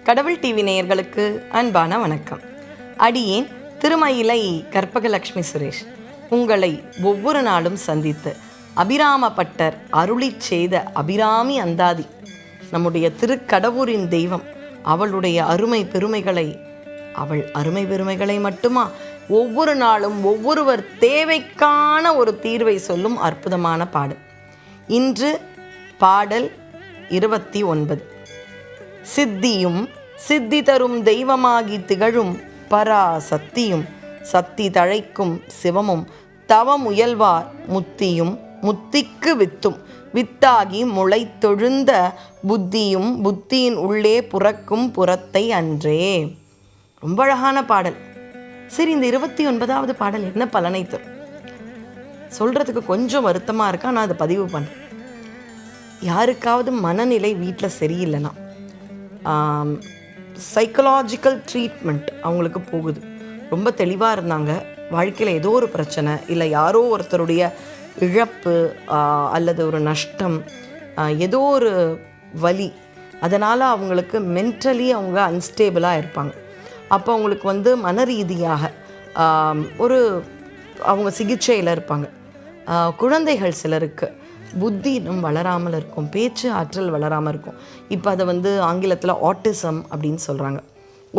கடவுள் டிவி நேயர்களுக்கு அன்பான வணக்கம். அடியேன் திருமயிலை கற்பகலட்சுமி சுரேஷ். உங்களை ஒவ்வொரு நாளும் சந்தித்து அபிராமப்பட்டர் அருளி செய்த அபிராமி அந்தாதி நம்முடைய திருக்கடவுரின் தெய்வம், அவளுடைய அருமை பெருமைகளை, அவள் அருமை பெருமைகளை மட்டுமா ஒவ்வொரு நாளும் ஒவ்வொருவர் தேவைக்கான ஒரு தீர்வை சொல்லும் அற்புதமான பாடல். இன்று பாடல் 29. சித்தியும் சித்தி தரும் தெய்வமாகி திகழும் பராசக்தியும் சக்தி தழைக்கும் சிவமும் தவமுயல்வார் முத்தியும் முத்திக்கு வித்தும் வித்தாகி முளைத்தொழுந்த புத்தியும் புத்தியின் உள்ளே புறக்கும் புறத்தை அன்றே. ரொம்ப அழகான பாடல். சரி, இந்த 29வது பாடல் என்ன பலனை தரும் சொல்கிறதுக்கு கொஞ்சம் வருத்தமாக இருக்கா. நான் அதை பதிவு பண்ணுறேன். யாருக்காவது மனநிலை வீட்டில் சரியில்லைன்னா சைக்கலாஜிக்கல் ட்ரீட்மெண்ட் அவங்களுக்கு போகுது. ரொம்ப தெளிவாக இருந்தாங்க, வாழ்க்கையில் ஏதோ ஒரு பிரச்சனை, இல்லை யாரோ ஒருத்தருடைய இழப்பு அல்லது ஒரு நஷ்டம், ஏதோ ஒரு வலி, அதனால் அவங்களுக்கு மென்டலி அவங்க அன்ஸ்டேபிளாக இருப்பாங்க. அப்போ அவங்களுக்கு மன ரீதியாக ஒரு அவங்க சிகிச்சையில் இருப்பாங்க. குழந்தைகள் சிலருக்கு புத்தி இன்னும் வளராமல் இருக்கும், பேச்சு ஆற்றல் வளராமல் இருக்கும். இப்போ அதை ஆங்கிலத்தில் ஆட்டிசம் அப்படின்னு சொல்கிறாங்க.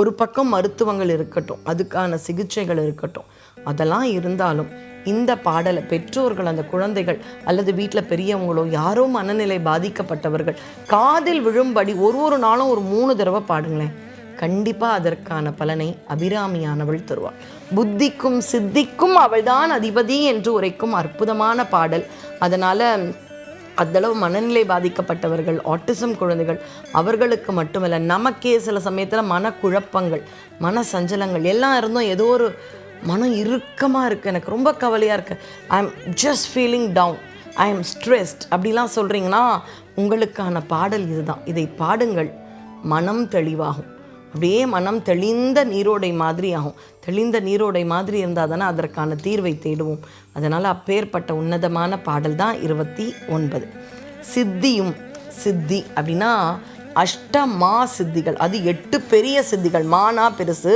ஒரு பக்கம் மருத்துவங்கள் இருக்கட்டும், அதுக்கான சிகிச்சைகள் இருக்கட்டும், அதெல்லாம் இருந்தாலும் இந்த பாடலை பெற்றோர்கள், அந்த குழந்தைகள் அல்லது வீட்டில் பெரியவங்களோ யாரோ மனநிலை பாதிக்கப்பட்டவர்கள் காதில் விழும்படி ஒரு நாளும் ஒரு 3 தடவை பாடுங்களேன். கண்டிப்பாக அதற்கான பலனை அபிராமியானவள் தருவாள். புத்திக்கும் சித்திக்கும் அவள்தான் அதிபதி என்று உரைக்கும் அற்புதமான பாடல். அதனால் அந்தளவு மனநிலை பாதிக்கப்பட்டவர்கள், ஆட்டிசம் குழந்தைகள், அவர்களுக்கு மட்டுமல்ல, நமக்கே சில சமயத்தில் மனக்குழப்பங்கள், மன சஞ்சலங்கள் எல்லாம் இருந்தும் ஏதோ ஒரு மனம் இறுக்கமாக இருக்குது, எனக்கு ரொம்ப கவலையாக இருக்குது, I am just feeling down, I am stressed அப்படிலாம் சொல்கிறீங்கன்னா உங்களுக்கான பாடல் இதுதான். இதை பாடுங்கள், மனம் தெளிவாகும். அப்படியே மனம் தெளிந்த நீரோடை மாதிரி ஆகும். தெளிந்த நீரோடை மாதிரி இருந்தால் தானே அதற்கான தீர்வை தேடுவோம். அதனால் அப்பேற்பட்ட உன்னதமான பாடல் தான் 29. சித்தியும், சித்தி அப்படின்னா அஷ்டமா சித்திகள், அது 8 பெரிய சித்திகள். மானா பெருசு,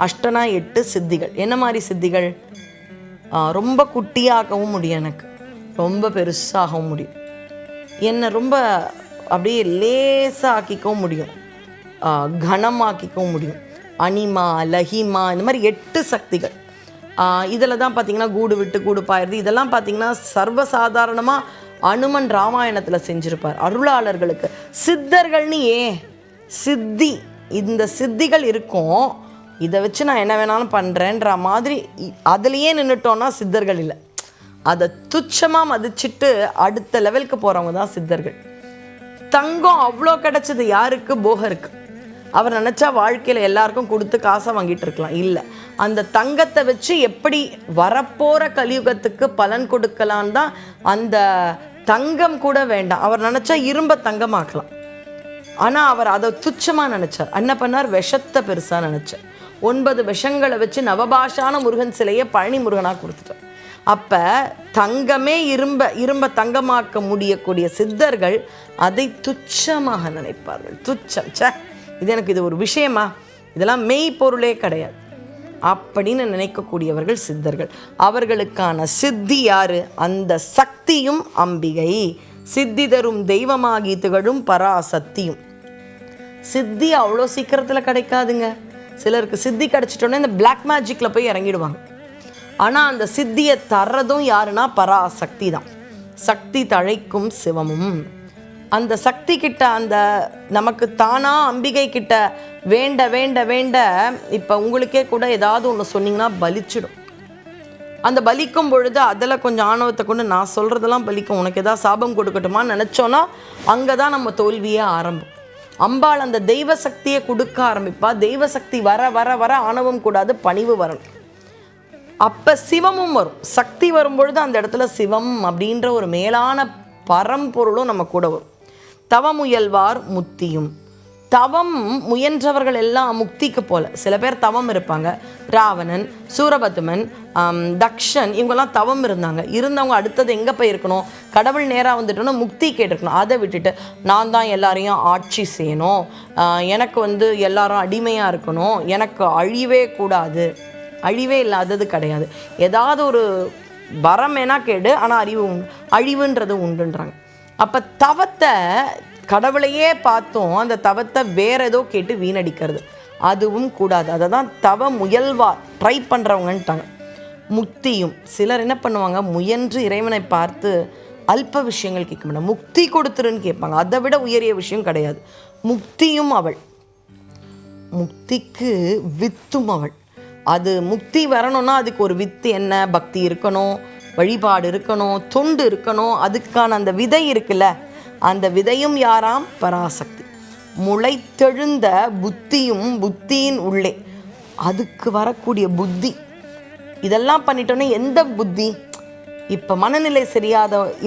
அஷ்டனா 8 சித்திகள். என்ன மாதிரி சித்திகள்? ரொம்ப குட்டியாகவும் முடியும், எனக்கு ரொம்ப பெருசாகவும் முடியும், என்னை ரொம்ப அப்படியே லேசாக்கிக்கவும் முடியும், கனமாக்கிக்கவும் முடியும். அனிமா, லஹிமா, இந்த மாதிரி 8 சக்திகள். இதில் தான் பார்த்திங்கன்னா கூடு விட்டு கூடு பாயிருது. இதெல்லாம் பார்த்திங்கன்னா சர்வசாதாரணமாக அனுமன் ராமாயணத்தில் செஞ்சுருப்பார் அருளாளர்களுக்கு. சித்தர்கள்னு சித்தி, இந்த சித்திகள் இருக்கும், இதை வச்சு நான் என்ன வேணாலும் பண்ணுறேன்ற மாதிரி அதுலேயே நின்றுட்டோன்னா சித்தர்கள் இல்லை. அதை துச்சமாக மதிச்சுட்டு அடுத்த லெவலுக்கு போகிறவங்க தான் சித்தர்கள். தங்கம் அவ்வளோ கிடச்சது யாருக்கு? போகருக்கு. அவர் நினச்சா வாழ்க்கையில் எல்லாருக்கும் கொடுத்து காசை வாங்கிட்டு இருக்கலாம். இல்லை, அந்த தங்கத்தை வச்சு எப்படி வரப்போகிற கலியுகத்துக்கு பலன் கொடுக்கலான் தான். அந்த தங்கம் கூட வேண்டாம், அவர் நினச்சா இரும்பை தங்கமாக்கலாம். ஆனால் அவர் அதை துச்சமாக நினச்சார். என்ன பண்ணார்? விஷத்தை பெருசாக நினச்சார். 9 விஷங்களை வச்சு நவபாஷான முருகன் சிலையை பழனி முருகனாக கொடுத்துட்டார். அப்போ தங்கமே இரும்பை தங்கமாக்க முடியக்கூடிய சித்தர்கள் அதை துச்சமாக நினைப்பார்கள். துச்சம், இது ஒரு விஷயமா, இதெல்லாம் மெய் பொருளே கிடையாது அப்படின்னு நினைக்கக்கூடியவர்கள் சித்தர்கள். அவர்களுக்கான சித்தி யாரு? அந்த சக்தியும் அம்பிகை. சித்தி தரும் தெய்வமாகி திகழும் பராசக்தியும். சித்தி அவ்வளோ சீக்கிரத்தில் கிடைக்காதுங்க. சிலருக்கு சித்தி கிடைச்சிட்டோன்னே இந்த பிளாக் மேஜிக்கில் போய் இறங்கிடுவாங்க. ஆனால் அந்த சித்தியை தர்றதும் யாருன்னா பராசக்தி தான். சக்தி தழைக்கும் சிவமும். அந்த சக்தி கிட்ட, அந்த நமக்கு தானா அம்பிகை கிட்ட வேண்ட வேண்ட வேண்ட, இப்போ உங்களுக்கே கூட ஏதாவது ஒன்று சொன்னீங்கன்னா பலிச்சிடும். அந்த பலிக்கும் பொழுது அதில் கொஞ்சம் ஆணவத்தை கொண்டு நான் சொல்கிறதெல்லாம் பலிக்கும், உனக்கு ஏதாவது சாபம் கொடுக்கட்டுமான்னு நினச்சோன்னா அங்கே தான் நம்ம தோல்வியே ஆரம்பம். அம்பாள் அந்த தெய்வ சக்தியை கொடுக்க ஆரம்பிப்பா. தெய்வ சக்தி வர வர வர ஆணவம் கூடாது, பணிவு வரணும். அப்போ சிவமும் வரும். சக்தி வரும்பொழுது அந்த இடத்துல சிவம் அப்படின்ற ஒரு மேலான பரம்பொருளும் நம்ம கூட வரும். தவமுயல்வார் முத்தியும், தவம் முயன்றவர்கள் எல்லாம் முக்திக்கு போல. சில பேர் தவம் இருப்பாங்க. ராவணன், சூரபத்மன், தக்ஷன், இவங்கெல்லாம் தவம் இருந்தவங்க அடுத்தது எங்கே போயிருக்கணும்? கடவுள் நேராக வந்துட்டோன்னா முக்தி கேட்டிருக்கணும். அதை விட்டுட்டு நான் தான் எல்லாரையும் ஆட்சி செய்யணும், எனக்கு எல்லாரும் அடிமையாக இருக்கணும், எனக்கு அழிவே கூடாது. அழிவே இல்லாதது கிடையாது. ஏதாவது ஒரு வரமேனா கேடு, ஆனால் அழிவுன்றது உண்டுன்றாங்க. அப்போ தவத்தை கடவுளையே பார்த்தோம், அந்த தவத்தை வேற ஏதோ கேட்டு வீணடிக்கிறது அதுவும் கூடாது. அதை தான் தவ முயல்வார், ட்ரை பண்ணுறவங்கன்ட்டாங்க. முக்தியும் சிலர் என்ன பண்ணுவாங்க, முயன்று இறைவனை பார்த்து அல்ப விஷயங்கள் கேட்க மாட்டாங்க, முக்தி கொடுத்துருன்னு கேட்பாங்க. அதை விட உயரிய விஷயம் கிடையாது. முக்தியும் அவள், முக்திக்கு வித்தும் அவள். அது முக்தி வரணும்னா அதுக்கு ஒரு வித்து என்ன? பக்தி இருக்கணும், வழிபாடு இருக்கணும், தொண்டு இருக்கணும். அதுக்கான அந்த விதை இருக்குல்ல, அந்த விதையும் யாராம்? பராசக்தி. முளைத்தெழுந்த புத்தியும் புத்தியின் உள்ளே, அதுக்கு வரக்கூடிய புத்தி. இதெல்லாம் பண்ணிட்டோன்னே எந்த புத்தி? இப்போ மனநிலை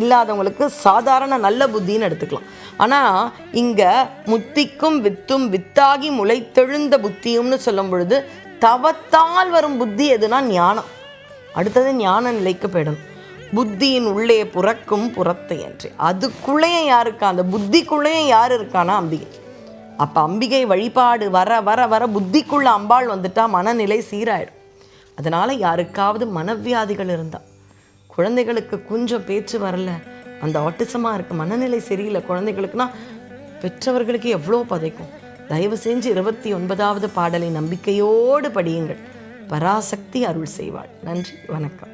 இல்லாதவங்களுக்கு சாதாரண நல்ல புத்தின்னு எடுத்துக்கலாம். ஆனால் இங்கே முத்திக்கும் வித்தும் வித்தாகி முளைத்தெழுந்த புத்தியும்னு சொல்லும் பொழுது தவத்தால் வரும் புத்தி எதுனா ஞானம். அடுத்தது ஞான நிலைக்கு போயிடணும். புத்தியின் உள்ளே புறக்கும் புறத்தை என்று, அதுக்குள்ளேயும் யார் இருக்கா? அந்த புத்திக்குள்ளேயும் யார் இருக்கானா? அம்பிகை. அப்போ அம்பிகை வழிபாடு வர வர வர புத்திக்குள்ள அம்பாள் வந்துட்டா மனநிலை சீராயிடும். அதனால் யாருக்காவது மனவியாதிகள் இருந்தால், குழந்தைகளுக்கு கொஞ்சம் பேச்சு வரல, அந்த ஆட்டிசமாக இருக்குது, மனநிலை சரியில்லை குழந்தைகளுக்குன்னா பெற்றவர்களுக்கு எவ்வளோ பதைக்கும். தயவு செஞ்சு 29வது பாடலை நம்பிக்கையோடு படியுங்கள். பராசக்தி அருள் செய்வாள். நன்றி, வணக்கம்.